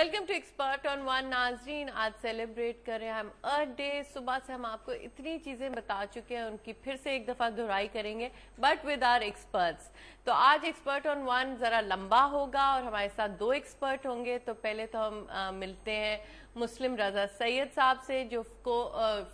Welcome to expert on one. नाजरीन, आज celebrate कर रहे हैं हम अर्थ डे। सुबह से हम आपको इतनी चीजें बता चुके हैं, उनकी फिर से एक दफा दोहराई करेंगे, बट विद आवर एक्सपर्ट्स। तो आज एक्सपर्ट ऑन वन जरा लंबा होगा और हमारे साथ दो एक्सपर्ट होंगे। तो पहले तो हम मिलते हैं मुस्लिम रजा सैयद साहब से, जो को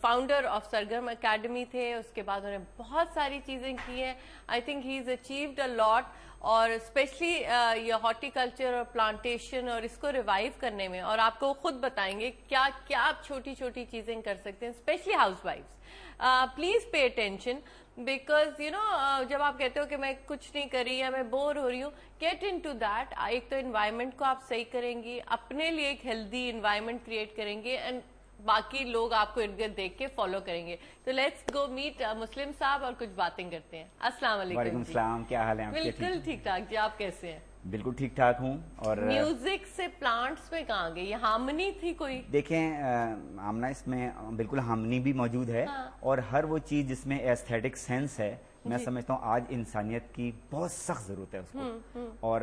फाउंडर ऑफ सरगर्म एकेडमी थे। उसके बाद उन्होंने बहुत सारी चीजें की हैं। I think he is achieved a lot, और स्पेशली ये हॉर्टिकल्चर और प्लांटेशन और इसको रिवाइव करने में, और आपको खुद बताएंगे क्या क्या आप छोटी छोटी चीजें कर सकते हैं, specially house wifes. Please pay attention, because you know जब आप कहते हो कि मैं कुछ नहीं कर रही या मैं बोर हो रही हूँ, गेट इन टू दैट। एक तो इन्वायरमेंट को आप सही करेंगी, अपने लिए एक हेल्दी इन्वायरमेंट क्रिएट करेंगे, एंड बाकी लोग आपको इर्द गिर्द देख के फॉलो करेंगे। तो लेट्स गो मीट मुस्लिम साहब और कुछ बातें करते हैं। अस्सलाम वालेकुम। वालेकुम सलाम, क्या हाल है आपके? बिल्कुल ठीक ठाक जी, आप कैसे हैं? बिल्कुल ठीक ठाक हूँ। और म्यूजिक से प्लांट्स में कहाँ गए? ये हार्मनी थी कोई? देखें आमना, इसमें बिल्कुल हार्मनी भी मौजूद है। हाँ। और हर वो चीज जिसमें एस्थेटिक सेंस है, मैं समझता हूँ आज इंसानियत की बहुत सख्त जरूरत है उसको। और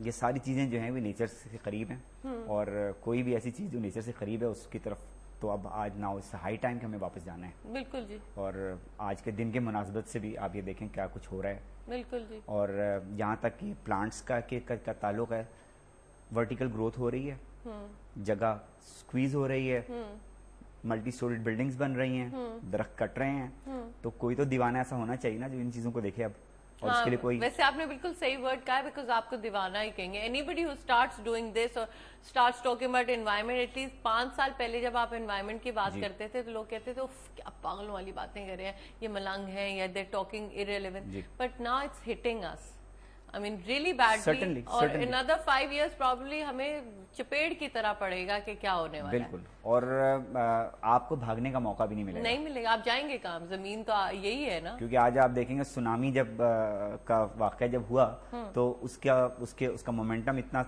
ये सारी चीजें जो हैं वो नेचर से करीब हैं, और कोई भी ऐसी चीज जो नेचर से करीब है उसकी तरफ तो अब आज ना इस हाई टाइम के हमें वापस जाना है। बिल्कुल जी। और आज के दिन के मुनासबत से भी आप ये देखें क्या कुछ हो रहा है। बिल्कुल जी। और यहाँ तक कि प्लांट्स का ताल्लुक है, वर्टिकल ग्रोथ हो रही है, जगह स्क्वीज हो रही है, मल्टी स्टोरीड बिल्डिंग्स बन रही हैं, दरख्त कट रहे हैं। तो कोई तो दीवाना ऐसा होना चाहिए ना जो इन चीजों को देखे अब, और हाँ, इसके लिए कोई। वैसे आपने बिल्कुल सही वर्ड कहा है, बिकॉज आपको दीवाना ही कहेंगे। Anybody who starts doing this और starts talking about environment, at least 5 साल पहले जब आप एनवायरनमेंट की बात करते थे तो लोग कहते थे उफ क्या पागलों वाली बातें कर रहे हैं, ये मलंग है, या they talking irrelevant. But now it's hitting us, I mean really badly. और इन अदर 5 years प्रॉब्ली हमें चपेट की तरह पड़ेगा कि क्या होने वाला है। बिल्कुल। और आपको भागने का मौका भी नहीं मिलेगा। नहीं मिलेगा, आप जाएंगे काम, जमीन तो यही है ना। क्योंकि आज आप देखेंगे सुनामी जब का वाकया जब हुआ तो उसका मोमेंटम इतना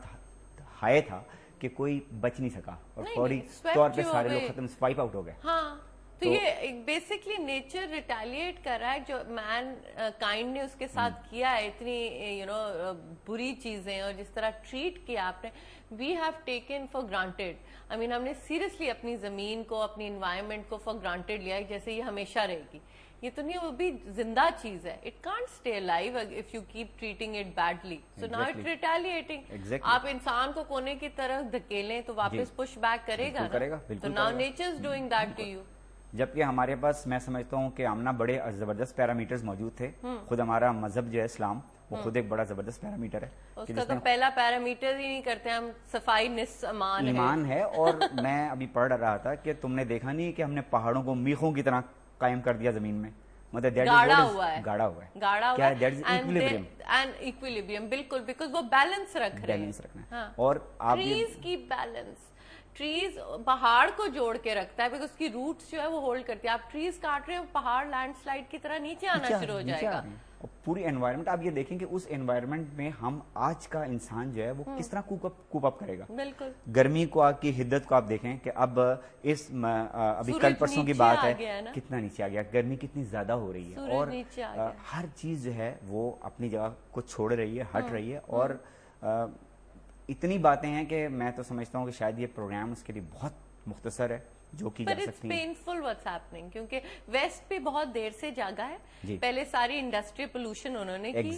हाई था कि कोई बच नहीं सका, और फौरी तौर पे सारे लोग खत्म, वाइप आउट हो गए। हाँ, तो ये बेसिकली नेचर रिटेलिएट कर रहा है, जो मैन काइंड ने उसके साथ किया है, इतनी यू नो बुरी चीजें, और जिस तरह ट्रीट किया आपने, we have taken for granted. I mean हमने सीरियसली अपनी जमीन को, अपनी एनवायरनमेंट को फॉर ग्रांटेड लिया है, जैसे ये हमेशा रहेगी। ये तो नहीं, वो भी जिंदा चीज है। It can't stay alive if you keep treating it badly, so now it retaliating. आप इंसान को कोने की तरफ धकेलें तो वापस पुश बैक करेगा ना। तो now nature is doing that to you. जबकि हमारे पास, मैं समझता हूँ कि आमना बड़े जबरदस्त पैरामीटर्स मौजूद थे। खुद हमारा मजहब जो है इस्लाम, वो खुद एक बड़ा जबरदस्त पैरामीटर है। उसका तो पहला पैरामीटर ही नहीं करते हम, सफाई निस्फ ईमान है। और मैं अभी पढ़ रहा था कि तुमने देखा नहीं कि हमने पहाड़ों को मीखों की तरह कायम कर दिया जमीन में, मतलब गाड़ा हुआ है, क्या है, एंड इक्विलिब्रियम। बिल्कुल, बिकॉज वो बैलेंस रखना है। और आप ट्रीज की बैलेंस, ट्रीज पहाड़ को जोड़ के रखता है, बिकॉज उसकी रूट्स जो है वो होल्ड करती है। आप ट्रीज काट रहे हो, पहाड़ लैंडस्लाइड की तरह नीचे आना शुरू हो जाएगा। और पूरी एनवायरनमेंट आप ये देखें कि उस एनवायरनमेंट में हम आज का इंसान जो है वो किस तरह कूप अप करेगा। बिल्कुल। गर्मी को की हिद्दत को आप देखें कि अब अभी कल परसों की बात है, कितना नीचे आ गया, गर्मी कितनी ज्यादा हो रही है, और हर चीज जो है वो अपनी जगह को छोड़ रही है, हट रही है। और इतनी बातें हैं कि मैं तो समझता हूँ कि शायद ये प्रोग्राम उसके लिए बहुत मुख्तसर है जो की जा सकती है। पेनफुल व्हाट्स हैपनिंग, क्योंकि वेस्ट भी बहुत देर से जागा है। पहले सारी इंडस्ट्रियल पोल्यूशन उन्होंने की,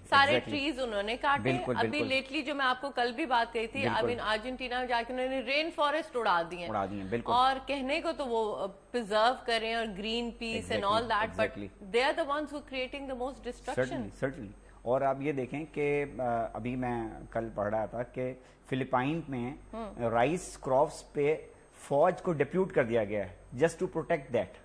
सारे ट्रीज उन्होंने काटे। अभी लेटली जो मैं आपको कल भी बात कही थी, आई मीन अर्जेंटीना में जाके उन्होंने रेन फॉरेस्ट उड़ा दिए, और कहने को तो वो प्रिजर्व करें और Greenpeace and all that, but they are the ones who creating the most destruction. Certainly. और आप ये देखें कि अभी मैं कल पढ़ रहा था कि फिलिपाइन में राइस क्रॉप्स पे फौज को डिप्यूट कर दिया गया है, just to protect that.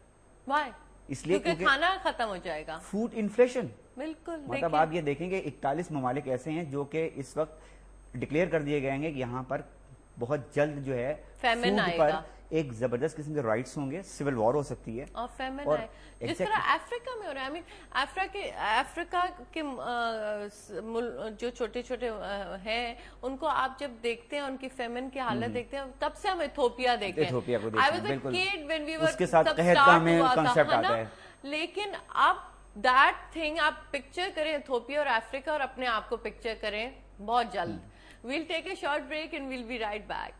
Why? इसलिए क्योंकि खाना खत्म हो जाएगा, फूड इन्फ्लेशन। बिल्कुल। मतलब आप ये देखेंगे 41 ममालिक ऐसे हैं जो कि इस वक्त डिक्लेयर कर दिए गए हैं कि यहाँ पर बहुत जल्द जो है फेमिन आएगा, एक जबरदस्त किस्म के राइट्स होंगे, सिविल वॉर हो सकती है, और फेमिन आए, जिस तरह अफ्रीका में हो रहा है। आई मीन अफ्रीका के जो छोटे छोटे हैं, उनको आप जब देखते हैं, उनकी फेमिन की हालत देखते हैं, तब से हम इथोपिया देखते हैं। I was a kid when we were, उसके साथ कहत का हमें कांसेप्ट आता है। लेकिन अब दैट थिंग आप पिक्चर करें इथोपिया और अफ्रीका, और अपने आप को पिक्चर करें बहुत जल्द। We'll take a short break and we'll be right back.